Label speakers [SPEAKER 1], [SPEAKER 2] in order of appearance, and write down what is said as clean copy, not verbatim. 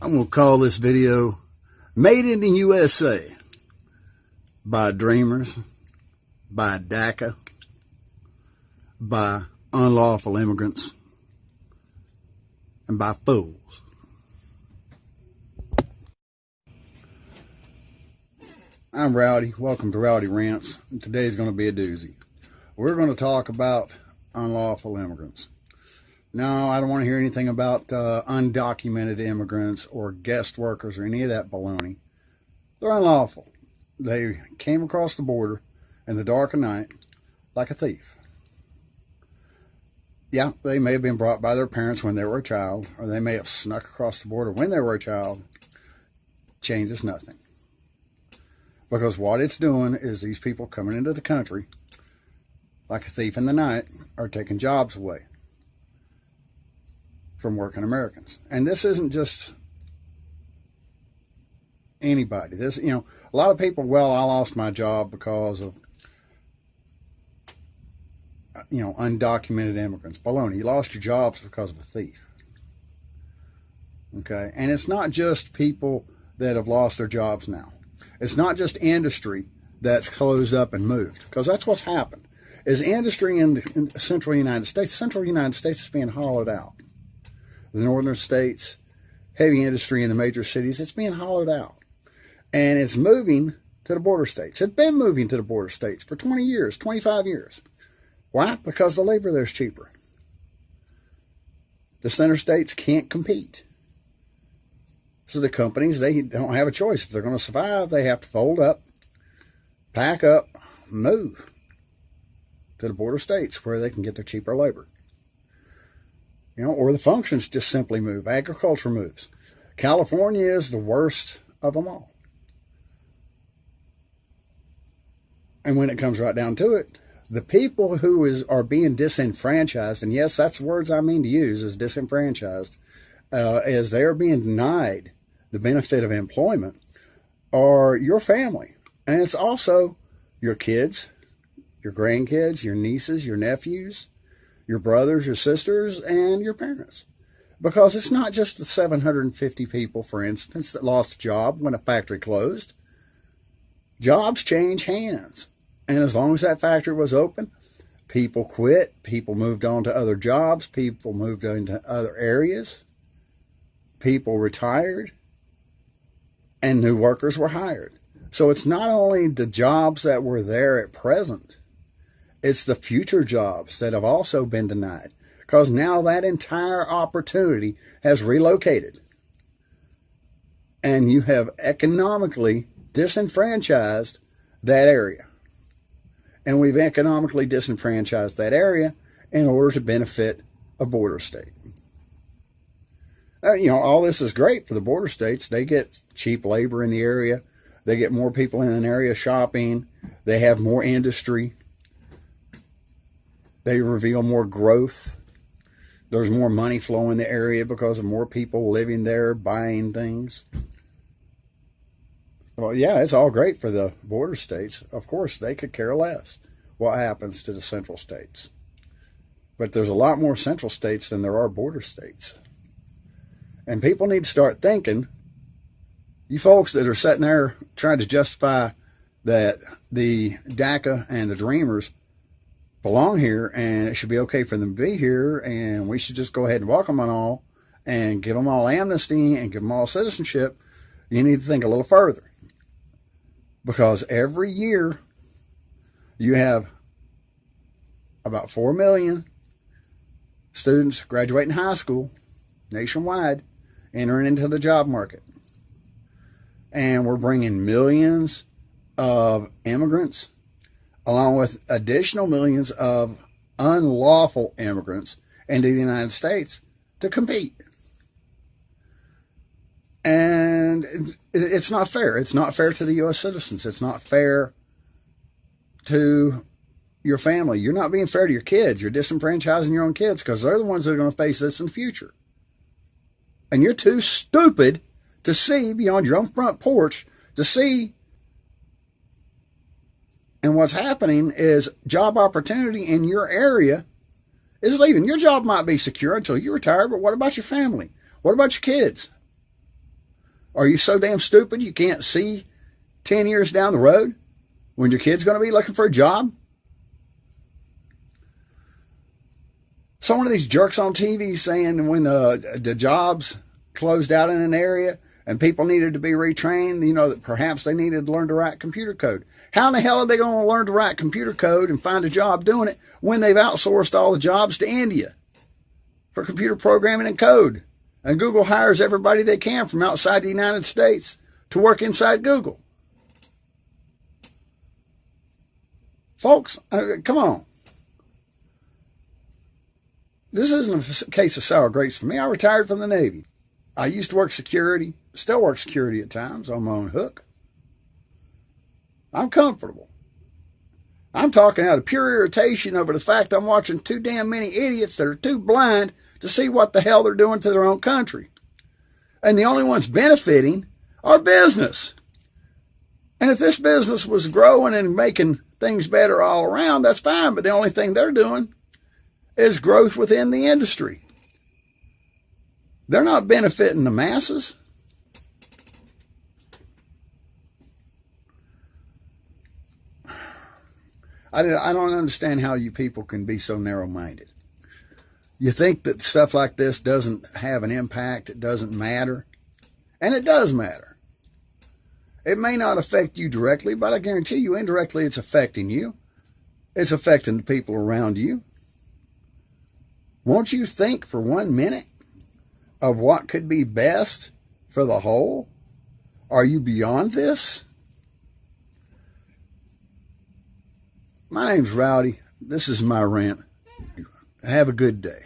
[SPEAKER 1] I'm going to call this video Made in the USA by Dreamers, by DACA, by Unlawful Immigrants, and by Fools. I'm Rowdy. Welcome to Rowdy Rants. Today's going to be a doozy. We're going to talk about unlawful immigrants. No, I don't want to hear anything about undocumented immigrants or guest workers or any of that baloney. They're unlawful. They came across the border in the dark of night like a thief. Yeah, they may have been brought by their parents when they were a child, or they may have snuck across the border when they were a child. Changes nothing. Because what it's doing is these people coming into the country like a thief in the night are taking jobs away from working Americans. And this isn't just anybody. This, a lot of people, well, I lost my job because of, undocumented immigrants. Baloney. You lost your jobs because of a thief. Okay? And it's not just people that have lost their jobs now. It's not just industry that's closed up and moved, because that's what's happened. Is industry in the central United States is being hollowed out. The northern states, heavy industry in the major cities, it's being hollowed out. And it's moving to the border states. It's been moving to the border states for 20 years, 25 years. Why? Because the labor there is cheaper. The center states can't compete. So the companies, they don't have a choice. If they're going to survive, they have to fold up, pack up, move to the border states where they can get their cheaper labor. Or the functions just simply move. Agriculture moves. California is the worst of them all. And when it comes right down to it, the people who are being disenfranchised, and yes, that's words I mean to use, is disenfranchised, as they are being denied the benefit of employment, are your family. And it's also your kids, your grandkids, your nieces, your nephews, your brothers, your sisters, and your parents. Because it's not just the 750 people, for instance, that lost a job when a factory closed. Jobs change hands. And as long as that factory was open, people quit, people moved on to other jobs, people moved into other areas, people retired, and new workers were hired. So it's not only the jobs that were there at present, it's the future jobs that have also been denied, because now that entire opportunity has relocated. And you have economically disenfranchised that area. And we've economically disenfranchised that area in order to benefit a border state. All this is great for the border states. They get cheap labor in the area. They get more people in an area shopping. They have more industry. They reveal more growth. There's more money flowing in the area because of more people living there, buying things. Well, yeah, it's all great for the border states. Of course, they could care less what happens to the central states. But there's a lot more central states than there are border states. And people need to start thinking, you folks that are sitting there trying to justify that the DACA and the Dreamers belong here and it should be okay for them to be here and we should just go ahead and welcome them all and give them all amnesty and give them all citizenship, you need to think a little further. Because every year you have about 4 million students graduating high school nationwide entering into the job market. And we're bringing millions of immigrants along with additional millions of unlawful immigrants into the United States to compete. And it's not fair. It's not fair to the U.S. citizens. It's not fair to your family. You're not being fair to your kids. You're disenfranchising your own kids because they're the ones that are going to face this in the future. And you're too stupid to see beyond your own front porch to see. And what's happening is job opportunity in your area is leaving. Your job might be secure until you retire, but what about your family? What about your kids? Are you so damn stupid you can't see 10 years down the road when your kid's going to be looking for a job? So one of these jerks on TV saying when the jobs closed out in an area and people needed to be retrained, you know, that perhaps they needed to learn to write computer code. How in the hell are they going to learn to write computer code and find a job doing it when they've outsourced all the jobs to India for computer programming and code? And Google hires everybody they can from outside the United States to work inside Google. Folks, come on. This isn't a case of sour grapes for me. I retired from the Navy. I used to work security, still work security at times on my own hook. I'm comfortable. I'm talking out of pure irritation over the fact I'm watching too damn many idiots that are too blind to see what the hell they're doing to their own country. And the only ones benefiting are business. And if this business was growing and making things better all around, that's fine. But the only thing they're doing is growth within the industry. They're not benefiting the masses. I don't understand how you people can be so narrow-minded. You think that stuff like this doesn't have an impact, it doesn't matter, and it does matter. It may not affect you directly, but I guarantee you indirectly it's affecting you. It's affecting the people around you. Won't you think for 1 minute of what could be best for the whole? Are you beyond this? My name's Rowdy. This is my rant. Have a good day.